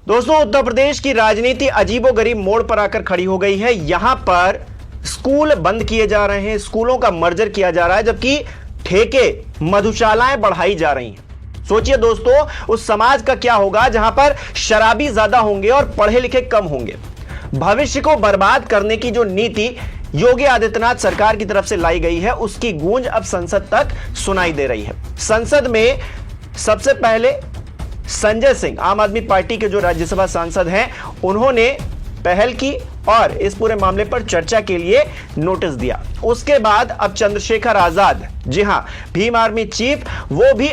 दोस्तों, उत्तर प्रदेश की राजनीति अजीबोगरीब मोड़ पर आकर खड़ी हो गई है। यहां पर स्कूल बंद किए जा रहे हैं, स्कूलों का मर्जर किया जा रहा है, जबकि ठेके, मधुशालाएं बढ़ाई जा रही हैं। सोचिए दोस्तों, उस समाज का क्या होगा जहां पर शराबी ज्यादा होंगे और पढ़े लिखे कम होंगे। भविष्य को बर्बाद करने की जो नीति योगी आदित्यनाथ सरकार की तरफ से लाई गई है, उसकी गूंज अब संसद तक सुनाई दे रही है। संसद में सबसे पहले संजय सिंह, आम आदमी पार्टी के जो राज्यसभा सांसद हैं, उन्होंने पहल की और इस पूरे मामले पर चर्चा के लिए नोटिस दिया। उसके बाद अब चंद्रशेखर आजाद, जी हां, भीम आर्मी चीफ, वो भी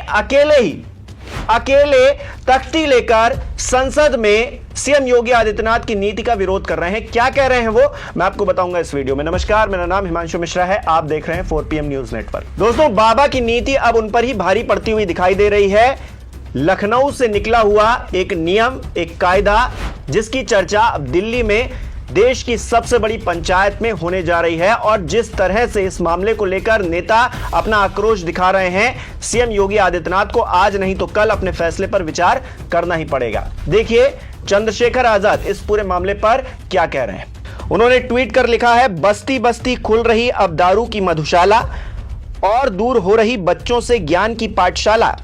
अकेले तख्ती लेकर संसद में सीएम योगी आदित्यनाथ की नीति का विरोध कर रहे हैं। क्या कह रहे हैं वो मैं आपको बताऊंगा इस वीडियो में। नमस्कार, मेरा नाम हिमांशु मिश्रा है, आप देख रहे हैं 4PM न्यूज नेटवर्क। दोस्तों, बाबा की नीति अब उन पर ही भारी पड़ती हुई दिखाई दे रही है। लखनऊ से निकला हुआ एक नियम, एक कायदा, जिसकी चर्चा अब दिल्ली में देश की सबसे बड़ी पंचायत में होने जा रही है। और जिस तरह से इस मामले को लेकर नेता अपना आक्रोश दिखा रहे हैं, सीएम योगी आदित्यनाथ को आज नहीं तो कल अपने फैसले पर विचार करना ही पड़ेगा। देखिए चंद्रशेखर आजाद इस पूरे मामले पर क्या कह रहे हैं। उन्होंने ट्वीट कर लिखा है, बस्ती बस्ती खुल रही अब दारू की मधुशाला और दूर हो रही बच्चों से ज्ञान की पाठशाला।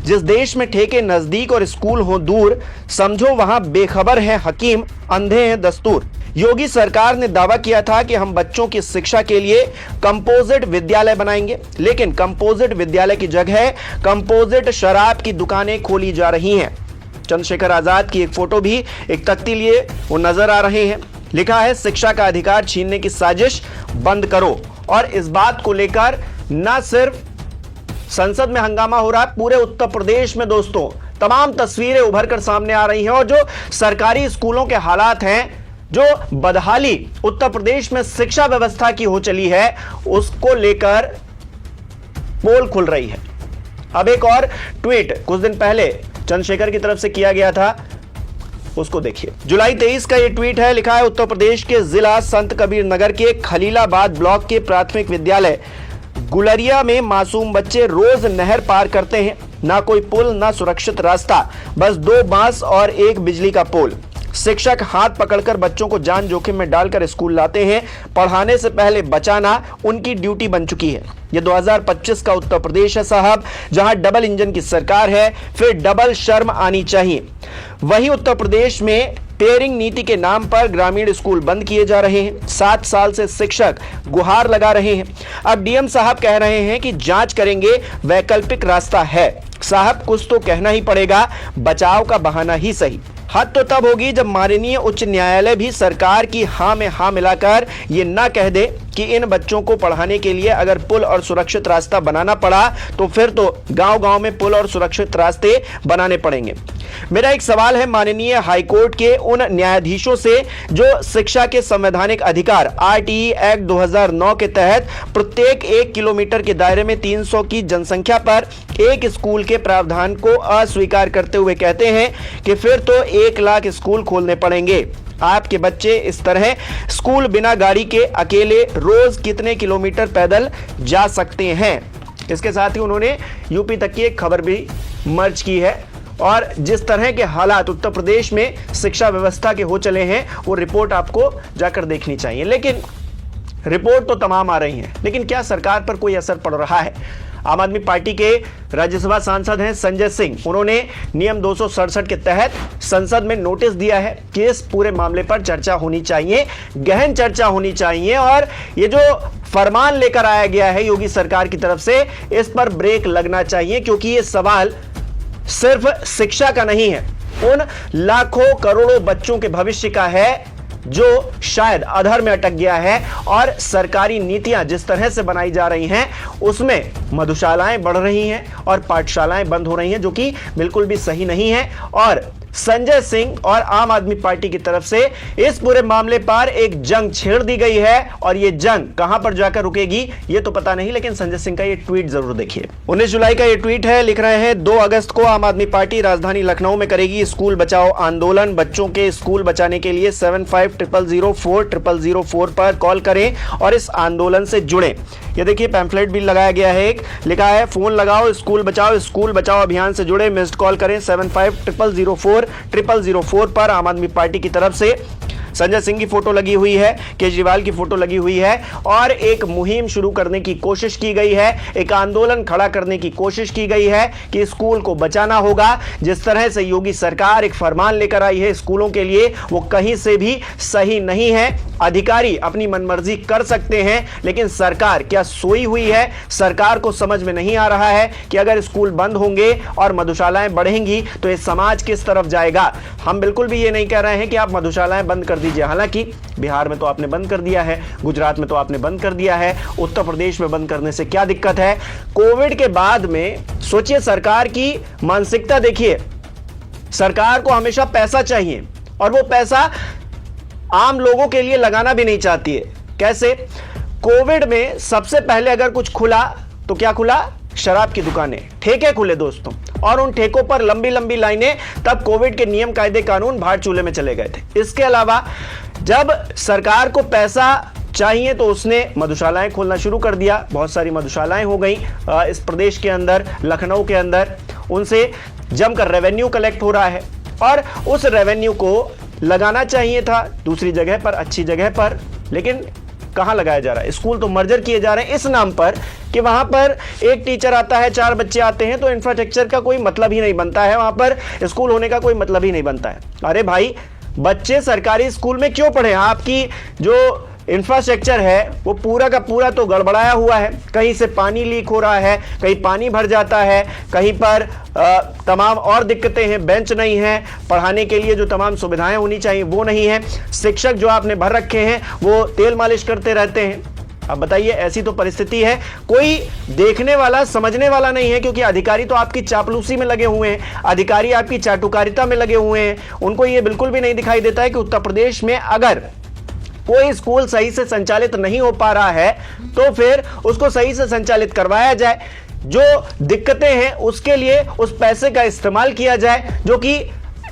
जिस देश में ठेके नजदीक और स्कूल हो दूर, समझो वहां बेखबर है हकीम, अंधे हैं दस्तूर। योगी सरकार ने दावा किया था कि हम बच्चों की शिक्षा के लिए कंपोजिट विद्यालय बनाएंगे, लेकिन कंपोजिट विद्यालय की जगह कंपोजिट शराब की दुकानें खोली जा रही हैं। चंद्रशेखर आजाद की एक फोटो भी एक तख्ती लिए वो नजर आ रहे हैं। लिखा है, शिक्षा का अधिकार छीनने की साजिश बंद करो। और इस बात को लेकर न सिर्फ संसद में हंगामा हो रहा है, पूरे उत्तर प्रदेश में दोस्तों तमाम तस्वीरें उभर कर सामने आ रही हैं। और जो सरकारी स्कूलों के हालात हैं, जो बदहाली उत्तर प्रदेश में शिक्षा व्यवस्था की हो चली है, उसको लेकर पोल खुल रही है। अब एक और ट्वीट कुछ दिन पहले चंद्रशेखर की तरफ से किया गया था, उसको देखिए। जुलाई 23 का यह ट्वीट है। लिखा है, उत्तर प्रदेश के जिला संत कबीर नगर के खलीलाबाद ब्लॉक के प्राथमिक विद्यालय गुलरिया में मासूम बच्चे रोज नहर पार करते हैं। ना कोई पुल, ना सुरक्षित रास्ता, बस 2 बांस और एक बिजली का पोल। शिक्षक हाथ पकड़कर बच्चों को जान जोखिम में डालकर स्कूल लाते हैं। पढ़ाने से पहले बचाना उनकी ड्यूटी बन चुकी है। ये 2025 का उत्तर प्रदेश है साहब, जहां डबल इंजन की सरकार है, फिर डबल शर्म आनी चाहिए। वही उत्तर प्रदेश में पेयरिंग नीति के नाम पर ग्रामीण स्कूल बंद किए जा रहे हैं। 7 साल से शिक्षक गुहार लगा रहे हैं। अब डीएम साहब कह रहे हैं कि जांच करेंगे, वैकल्पिक रास्ता है। साहब, कुछ तो कहना ही पड़ेगा, बचाव का बहाना ही सही। हद तो तब होगी जब माननीय उच्च न्यायालय भी सरकार की हां में हां मिलाकर ये ना कह दे कि इन बच्चों को पढ़ाने के लिए अगर पुल और सुरक्षित रास्ता बनाना पड़ा तो फिर तो गांव-गांव में पुल और सुरक्षित रास्ते बनाने पड़ेंगे। मेरा एक सवाल है माननीय हाईकोर्ट के उन न्यायाधीशों से जो शिक्षा के संवैधानिक अधिकार RTE एक्ट 2009 के तहत प्रत्येक 1 किलोमीटर के दायरे में 300 की जनसंख्या पर एक स्कूल के प्रावधान को अस्वीकार करते हुए कहते हैं कि फिर तो 1 लाख स्कूल खोलने पड़ेंगे। आपके बच्चे इस तरह स्कूल बिना गाड़ी के अकेले रोज कितने किलोमीटर पैदल जा सकते हैं। इसके साथ ही उन्होंने यूपी तक की एक खबर भी मर्ज की है। और जिस तरह के हालात उत्तर प्रदेश में शिक्षा व्यवस्था के हो चले हैं, वो रिपोर्ट आपको जाकर देखनी चाहिए। लेकिन रिपोर्ट तो तमाम आ रही हैं, लेकिन क्या सरकार पर कोई असर पड़ रहा है? आम आदमी पार्टी के राज्यसभा सांसद हैं संजय सिंह, उन्होंने नियम 267 के तहत संसद में नोटिस दिया है कि इस पूरे मामले पर चर्चा होनी चाहिए, गहन चर्चा होनी चाहिए। और ये जो फरमान लेकर आया गया है योगी सरकार की तरफ से, इस पर ब्रेक लगना चाहिए, क्योंकि ये सवाल सिर्फ शिक्षा का नहीं है, उन लाखों करोड़ों बच्चों के भविष्य का है जो शायद अधर में अटक गया है। और सरकारी नीतियां जिस तरह से बनाई जा रही हैं, उसमें मधुशालाएं बढ़ रही हैं और पाठशालाएं बंद हो रही हैं, जो कि बिल्कुल भी सही नहीं है। और संजय सिंह और आम आदमी पार्टी की तरफ से इस पूरे मामले पर एक जंग छेड़ दी गई है। और यह जंग कहां पर जाकर रुकेगी ये तो पता नहीं, लेकिन संजय सिंह का ये ट्वीट जरूर देखिए। 19 जुलाई का ये ट्वीट है। लिख रहे हैं, 2 अगस्त को आम आदमी पार्टी राजधानी लखनऊ में करेगी स्कूल बचाओ आंदोलन। बच्चों के स्कूल बचाने के लिए 7500040004 पर कॉल करें और इस आंदोलन से जुड़े। ये देखिए पैम्फलेट भी लगाया गया है, एक लिखा है, फोन लगाओ स्कूल बचाओ अभियान से जुड़े, मिस्ड कॉल करें 750004 नंबर 0004 पर आम आदमी पार्टी की तरफ से संजय सिंह की फोटो लगी हुई है, केजरीवाल की फोटो लगी हुई है और एक मुहिम शुरू करने की कोशिश की गई है, एक आंदोलन खड़ा करने की कोशिश की गई है कि स्कूल को बचाना होगा। जिस तरह से योगी सरकार एक फरमान लेकर आई है स्कूलों के लिए, वो कहीं से भी सही नहीं है। अधिकारी अपनी मनमर्जी कर सकते हैं, लेकिन सरकार क्या सोई हुई है? सरकार को समझ में नहीं आ रहा है कि अगर स्कूल बंद होंगे और मधुशालाएं बढ़ेंगी तो ये समाज किस तरफ जाएगा। हम बिल्कुल भी ये नहीं कह रहे हैं कि आप मधुशालाएं बंद कर दीजिए, हालांकि बिहार में तो आपने बंद कर दिया है, गुजरात में तो आपने बंद कर दिया है, उत्तर प्रदेश में बंद करने से क्या दिक्कत है? कोविड के बाद में सोचिए, सरकार की मानसिकता देखिए, सरकार को हमेशा पैसा चाहिए और वो पैसा आम लोगों के लिए लगाना भी नहीं चाहती है। कैसे? कोविड में सबसे पहले अगर कुछ खुला तो क्या खुला? शराब की दुकानें, ठेके खुले दोस्तों, और उन ठेकों पर लंबी लंबी लाइनें। तब कोविड के नियम कायदे कानून भाड़ चूल्हे में चले गए थे। इसके अलावा जब सरकार को पैसा चाहिए तो उसने मधुशालाएं खोलना शुरू कर दिया। बहुत सारी मधुशालाएं हो गई इस प्रदेश के अंदर, लखनऊ के अंदर। उनसे जमकर रेवेन्यू कलेक्ट हो रहा है और उस रेवेन्यू को लगाना चाहिए था दूसरी जगह पर, अच्छी जगह पर, लेकिन कहां लगाया जा रहा है? स्कूल तो मर्जर किए जा रहे हैं इस नाम पर कि वहां पर एक टीचर आता है, 4 बच्चे आते हैं, तो इंफ्रास्ट्रक्चर का कोई मतलब ही नहीं बनता है, वहां पर स्कूल होने का कोई मतलब ही नहीं बनता है। अरे भाई, बच्चे सरकारी स्कूल में क्यों पढ़े? आपकी जो इंफ्रास्ट्रक्चर है वो पूरा का पूरा तो गड़बड़ाया हुआ है। कहीं से पानी लीक हो रहा है, कहीं पानी भर जाता है, कहीं पर तमाम और दिक्कतें हैं, बेंच नहीं है, पढ़ाने के लिए जो तमाम सुविधाएं होनी चाहिए वो नहीं है, शिक्षक जो आपने भर रखे हैं वो तेल मालिश करते रहते हैं। अब बताइए, ऐसी तो परिस्थिति है, कोई देखने वाला समझने वाला नहीं है, क्योंकि अधिकारी तो आपकी चापलूसी में लगे हुए हैं, अधिकारी आपकी चाटुकारिता में लगे हुए हैं। उनको ये बिल्कुल भी नहीं दिखाई देता है कि उत्तर प्रदेश में अगर कोई स्कूल सही से संचालित नहीं हो पा रहा है तो फिर उसको सही से संचालित करवाया जाए, जो दिक्कतें हैं उसके लिए उस पैसे का इस्तेमाल किया जाए जो कि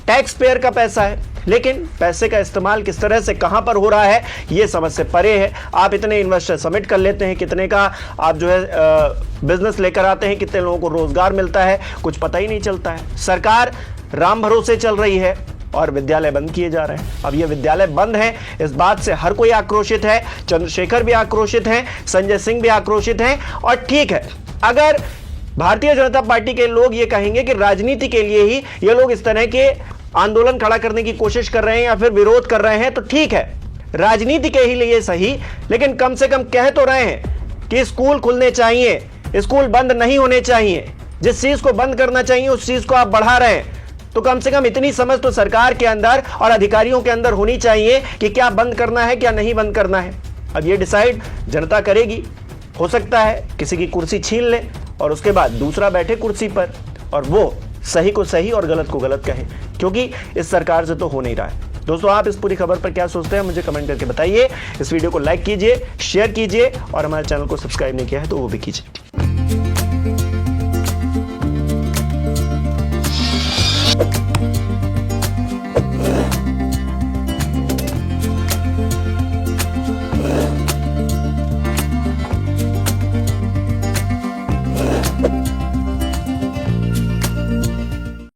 टैक्स पेयर का पैसा है। लेकिन पैसे का इस्तेमाल किस तरह से कहां पर हो रहा है ये समझ से परे है। आप इतने इन्वेस्टर सबमिट कर लेते हैं, कितने का आप जो है बिजनेस लेकर आते हैं, कितने लोगों को रोजगार मिलता है, कुछ पता ही नहीं चलता है। सरकार राम भरोसे चल रही है और विद्यालय बंद किए जा रहे हैं। अब ये विद्यालय बंद है, इस बात से हर कोई आक्रोशित है, चंद्रशेखर भी आक्रोशित हैं, संजय सिंह भी आक्रोशित हैं। और ठीक है, अगर भारतीय जनता पार्टी के लोग ये कहेंगे कि राजनीति के लिए ही ये लोग इस तरह के आंदोलन खड़ा करने की कोशिश कर रहे हैं या फिर विरोध कर रहे हैं, तो ठीक है, राजनीति के ही लिए सही, लेकिन कम से कम कह तो रहे हैं कि स्कूल खुलने चाहिए, स्कूल बंद नहीं होने चाहिए। जिस चीज को बंद करना चाहिए उस चीज को आप बढ़ा रहे हैं, तो कम से कम इतनी समझ तो सरकार के अंदर और अधिकारियों के अंदर होनी चाहिए कि क्या बंद करना है, क्या नहीं बंद करना है। अब ये डिसाइड जनता करेगी। हो सकता है किसी की कुर्सी छीन ले और उसके बाद दूसरा बैठे कुर्सी पर और वो सही को सही और गलत को गलत कहे, क्योंकि इस सरकार से तो हो नहीं रहा है। दोस्तों, आप इस पूरी खबर पर क्या सोचते हैं मुझे कमेंट करके बताइए। इस वीडियो को लाइक कीजिए, शेयर कीजिए और हमारे चैनल को सब्सक्राइब नहीं किया है तो वो भी कीजिए।